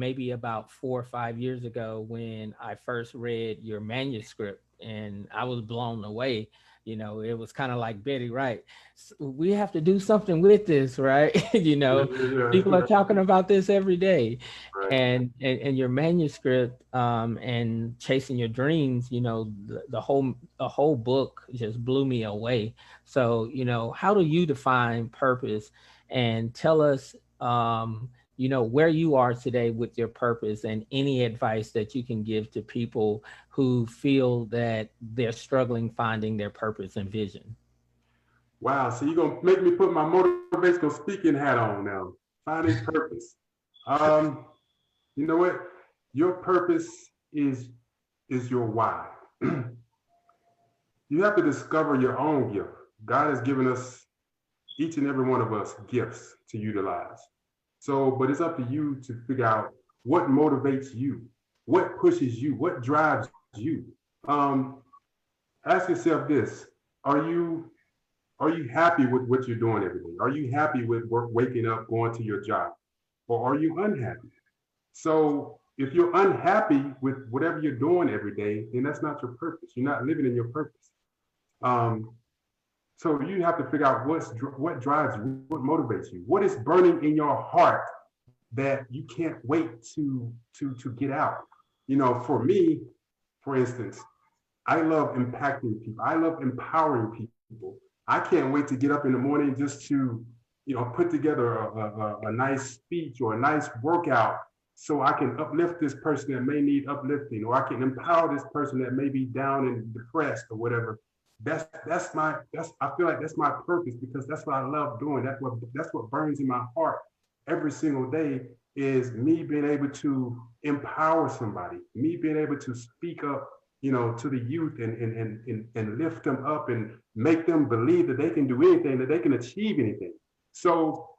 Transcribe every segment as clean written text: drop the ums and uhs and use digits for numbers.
maybe about 4 or 5 years ago when I first read your manuscript, and I was blown away. It was kind of like Betty Wright. We have to do something with this, right? Yeah, yeah, People are yeah. talking about this every day, Right. and your manuscript, and chasing your dreams. The whole book just blew me away. So, how do you define purpose, and tell us, where you are today with your purpose, and any advice that you can give to people who feel that they're struggling finding their purpose and vision. Wow. So you're gonna make me put my motivational speaking hat on now. Finding purpose. Um, you know what? Your purpose is your why. You have to discover your own gift. God has given us, each and every one of us, gifts to utilize. So, but it's up to you to figure out what motivates you, what pushes you, what drives you. Um, Ask yourself this: Are you are you happy with what you're doing every day? Are you happy with work, waking up, going to your job, or are you unhappy? So, if you're unhappy with whatever you're doing every day, then that's not your purpose. You're not living in your purpose. Um, so you have to figure out what drives you, what motivates you, what is burning in your heart that you can't wait to get out. For me, for instance, I love impacting people. I love empowering people. I can't wait to get up in the morning just to, put together a nice speech or a nice workout so I can uplift this person that may need uplifting, or I can empower this person that may be down and depressed or whatever. That's I feel like that's my purpose, because that's what I love doing. That's what burns in my heart every single day, is me being able to empower somebody, me being able to speak up, to the youth, and lift them up and make them believe that they can do anything, that they can achieve anything. So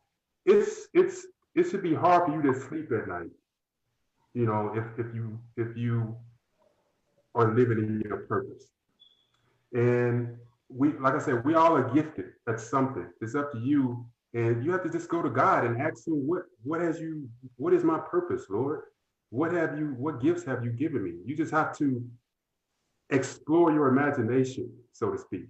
it should be hard for you to sleep at night, if you are living in your purpose. And like I said, we all are gifted at something. It's up to you, and you have to just go to God and ask Him, what is my purpose, Lord? What gifts have you given me? You just have to explore your imagination, so to speak.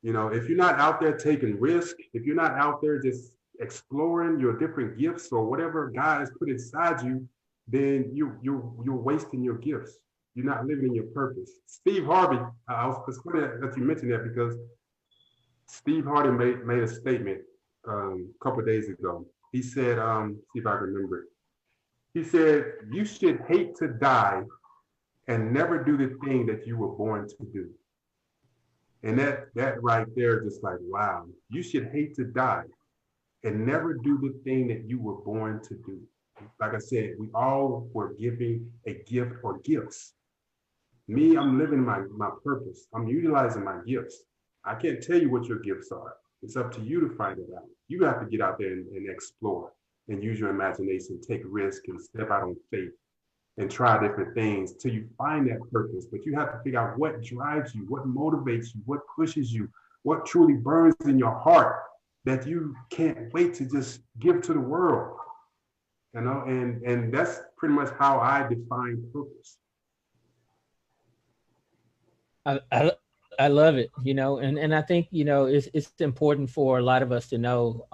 If you're not out there taking risk, if you're not out there just exploring your different gifts or whatever God has put inside you, then you're wasting your gifts. You're not living in your purpose. Steve Harvey, it's funny that you mentioned that, because Steve Harvey made a statement a couple of days ago. He said, see if I can remember it. He said, "You should hate to die and never do the thing that you were born to do." And that right there, just like, wow, you should hate to die and never do the thing that you were born to do. Like I said, we all were given a gift or gifts. Me, I'm living my purpose. I'm utilizing my gifts. I can't tell you what your gifts are. It's up to you to find it out. You have to get out there and explore and use your imagination, take risk, and step out on faith and try different things till you find that purpose. But you have to figure out what drives you, what motivates you, what pushes you, what truly burns in your heart that you can't wait to just give to the world. And that's pretty much how I define purpose. I love it, and I think, it's important for a lot of us to know,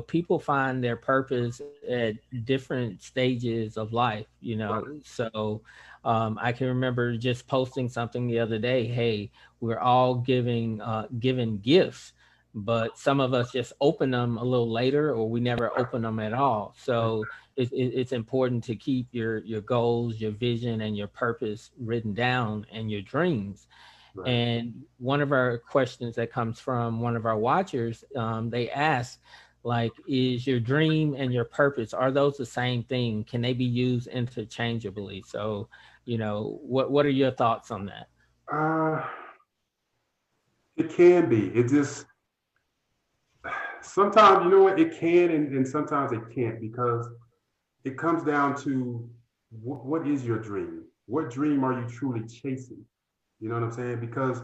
people find their purpose at different stages of life, Right. so I can remember just posting something the other day. Hey, we're all given gifts, but some of us just open them a little later, or we never open them at all. So it's important to keep your goals, your vision, and your purpose written down, and your dreams. Right. And one of our questions that comes from one of our watchers, they ask, like, is your dream and your purpose, are those the same thing? Can they be used interchangeably? So, what are your thoughts on that? Uh, it can be. It just sometimes, you know what, it can, and sometimes it can't, because it comes down to what is your dream? What dream are you truly chasing? You know what I'm saying? Because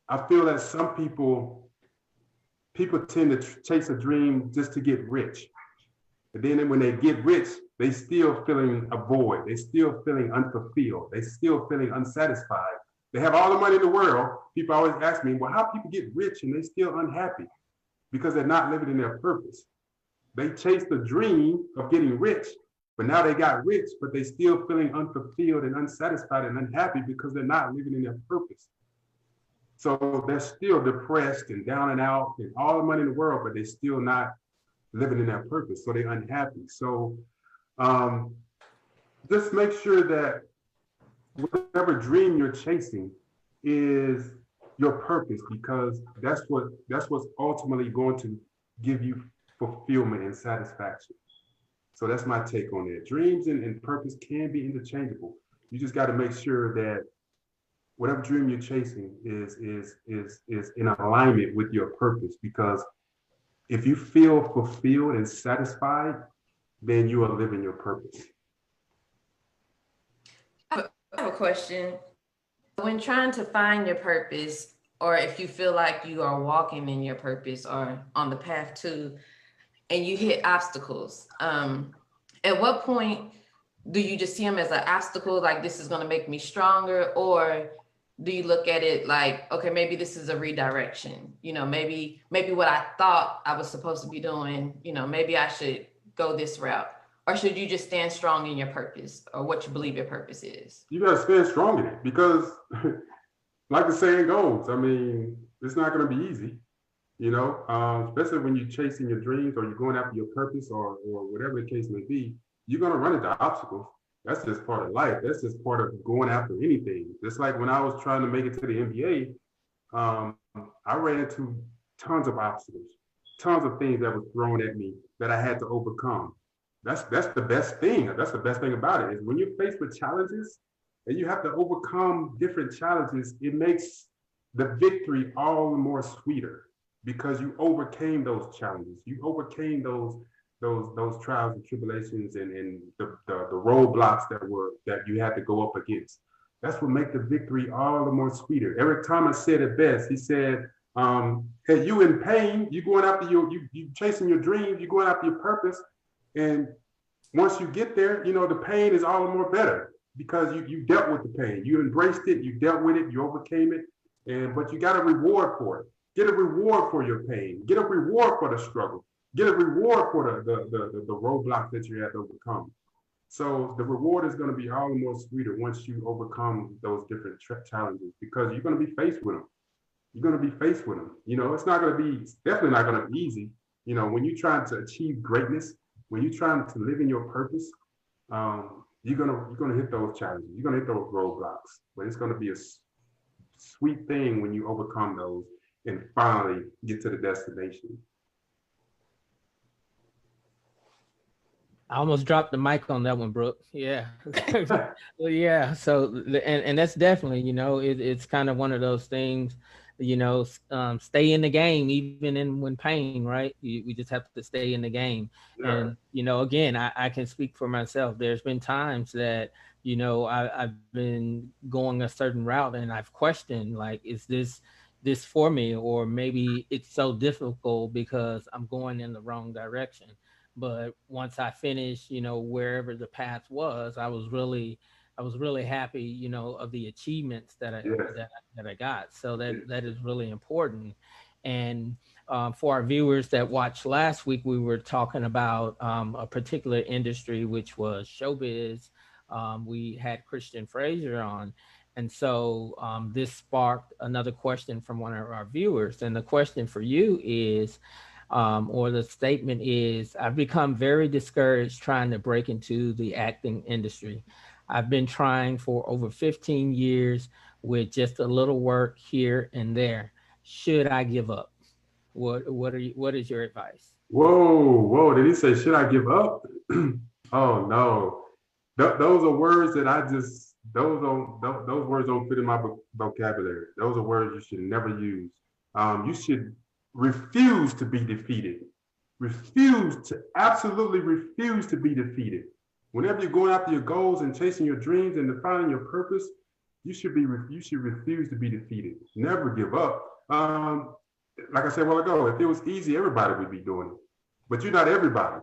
I feel that some people tend to chase a dream just to get rich. And then when they get rich, they still feeling a void. They still feeling unfulfilled. They still feeling unsatisfied. They have all the money in the world. People always ask me, well, how people get rich and they still unhappy? Because they're not living in their purpose. They chase the dream of getting rich, but now they got rich, but they still feeling unfulfilled and unsatisfied and unhappy because they're not living in their purpose. So they're still depressed and down and out and all the money in the world, but they're still not living in their purpose. So they're unhappy. So just make sure that whatever dream you're chasing is your purpose, because that's what's ultimately going to give you fulfillment and satisfaction. So that's my take on it. Dreams and purpose can be interchangeable. You just got to make sure that whatever dream you're chasing is in alignment with your purpose, because if you feel fulfilled and satisfied, then you are living your purpose. I have a question. When trying to find your purpose, or if you feel like you are walking in your purpose or on the path to, and you hit obstacles, at what point do you just see them as an obstacle, like this is going to make me stronger? Or do you look at it like, okay, maybe this is a redirection, maybe what I thought I was supposed to be doing, maybe I should go this route? Or should you just stand strong in your purpose, or what you believe your purpose is? You got to stand strong in it, because like the saying goes, I mean, it's not going to be easy, especially when you're chasing your dreams or you're going after your purpose or whatever the case may be. You're going to run into obstacles. That's just part of life. That's just part of going after anything. Just like when I was trying to make it to the NBA, I ran into tons of obstacles, tons of things that were thrown at me that I had to overcome. That's the best thing. That's the best thing about it, is when you're faced with challenges and you have to overcome different challenges, it makes the victory all the more sweeter, because you overcame those challenges. You overcame those trials and tribulations and the roadblocks that you had to go up against. That's what makes the victory all the more sweeter. Eric Thomas said it best. He said, hey, you in pain, you going after you chasing your dreams, you going after your purpose. And once you get there, the pain is all the more better, because you dealt with the pain. You embraced it, you dealt with it, you overcame it, but you got a reward for it. Get a reward for your pain. Get a reward for the struggle. Get a reward for the roadblocks that you had to overcome. So the reward is going to be all the more sweeter once you overcome those different challenges, because you're going to be faced with them. You're going to be faced with them. It's definitely not going to be easy. When you're trying to achieve greatness, when you're trying to live in your purpose, you're gonna hit those challenges. You're gonna hit those roadblocks, but it's gonna be a sweet thing when you overcome those and finally get to the destination. I almost dropped the mic on that one, Brooke. Yeah. Well, yeah. So, and that's definitely, it's kind of one of those things, stay in the game, even when pain, right? We just have to stay in the game. Yeah. And, again, I can speak for myself. There's been times that, I've been going a certain route and I've questioned, like, is this for me? Or maybe it's so difficult because I'm going in the wrong direction. But once I finished, wherever the path was, I was really happy, of the achievements that I got. So that is really important. And for our viewers that watched last week, we were talking about a particular industry, which was showbiz. We had Christian Fraser on. And so this sparked another question from one of our viewers. And the question for you is, or the statement is, I've become very discouraged trying to break into the acting industry. I've been trying for over 15 years with just a little work here and there. Should I give up? What is your advice? Whoa, did he say, should I give up? Oh no. Those are words that those words don't fit in my vocabulary. Those are words you should never use. You should refuse to be defeated. Absolutely refuse to be defeated. Whenever you're going after your goals and chasing your dreams and defining your purpose, you should refuse to be defeated. Never give up. Like I said a while ago, if it was easy, everybody would be doing it. But you're not everybody.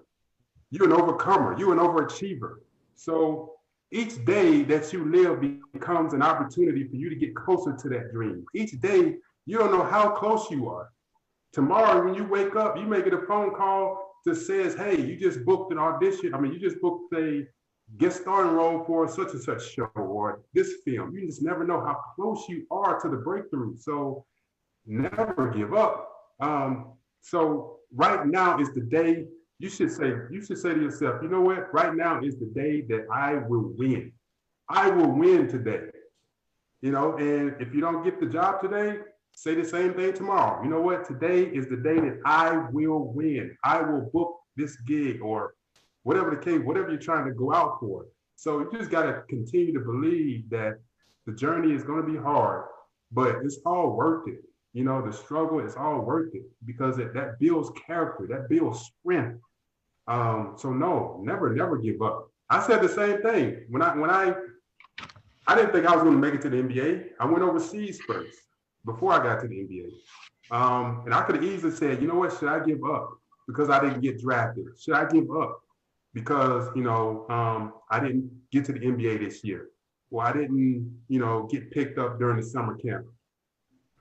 You're an overcomer. You're an overachiever. So each day that you live becomes an opportunity for you to get closer to that dream. Each day, you don't know how close you are. Tomorrow, when you wake up, you may get a phone call that says, hey, you just booked an audition. I mean, you just booked a guest starring role for such and such show or this film. You just never know how close you are to the breakthrough. So never give up. So right now is the day you should say to yourself, you know what? Right now is the day that I will win. I will win today. And if you don't get the job today, say the same thing tomorrow. You know what? Today is the day that I will win. I will book this gig or whatever the case, whatever you're trying to go out for. So you just got to continue to believe that the journey is going to be hard, but it's all worth it. The struggle is all worth it because that builds character, that builds strength. So no, never give up. I said the same thing when I didn't think I was going to make it to the NBA. I went overseas first before I got to the NBA. And I could have easily said, you know what, should I give up because I didn't get drafted? Should I give up because I didn't get to the NBA this year? Or I didn't get picked up during the summer camp?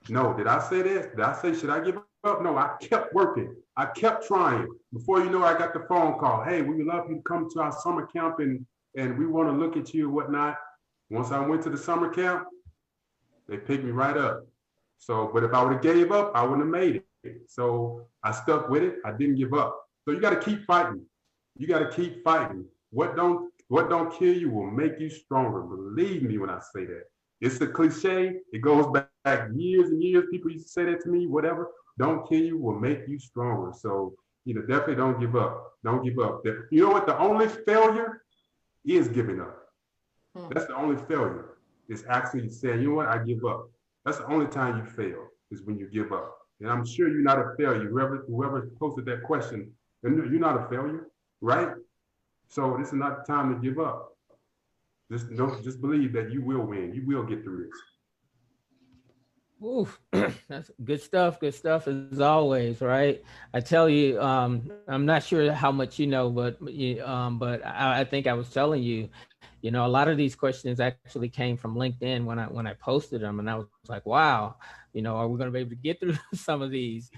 No, did I say this? Did I say, should I give up? No, I kept working. I kept trying. Before you know it, I got the phone call. Hey, we would love you to come to our summer camp and we want to look at you and whatnot. Once I went to the summer camp, they picked me right up. So, but if I would have gave up, I wouldn't have made it. So I stuck with it. I didn't give up. So you got to keep fighting. You got to keep fighting. What don't kill you will make you stronger. Believe me when I say that. It's a cliche. It goes back years and years. People used to say that to me, whatever. Don't kill you will make you stronger. So, definitely don't give up. Don't give up. You know what? The only failure is giving up. That's the only failure. Is actually saying, you know what? I give up. That's the only time you fail is when you give up. And I'm sure you're not a failure. Whoever posted that question, you're not a failure, right? So this is not the time to give up. Just believe that you will win. You will get through this. Oof, that's good stuff. Good stuff as always, right? I tell you, I'm not sure how much you know, but I think I was telling you, a lot of these questions actually came from LinkedIn when I posted them, and I was like, wow, are we going to be able to get through some of these?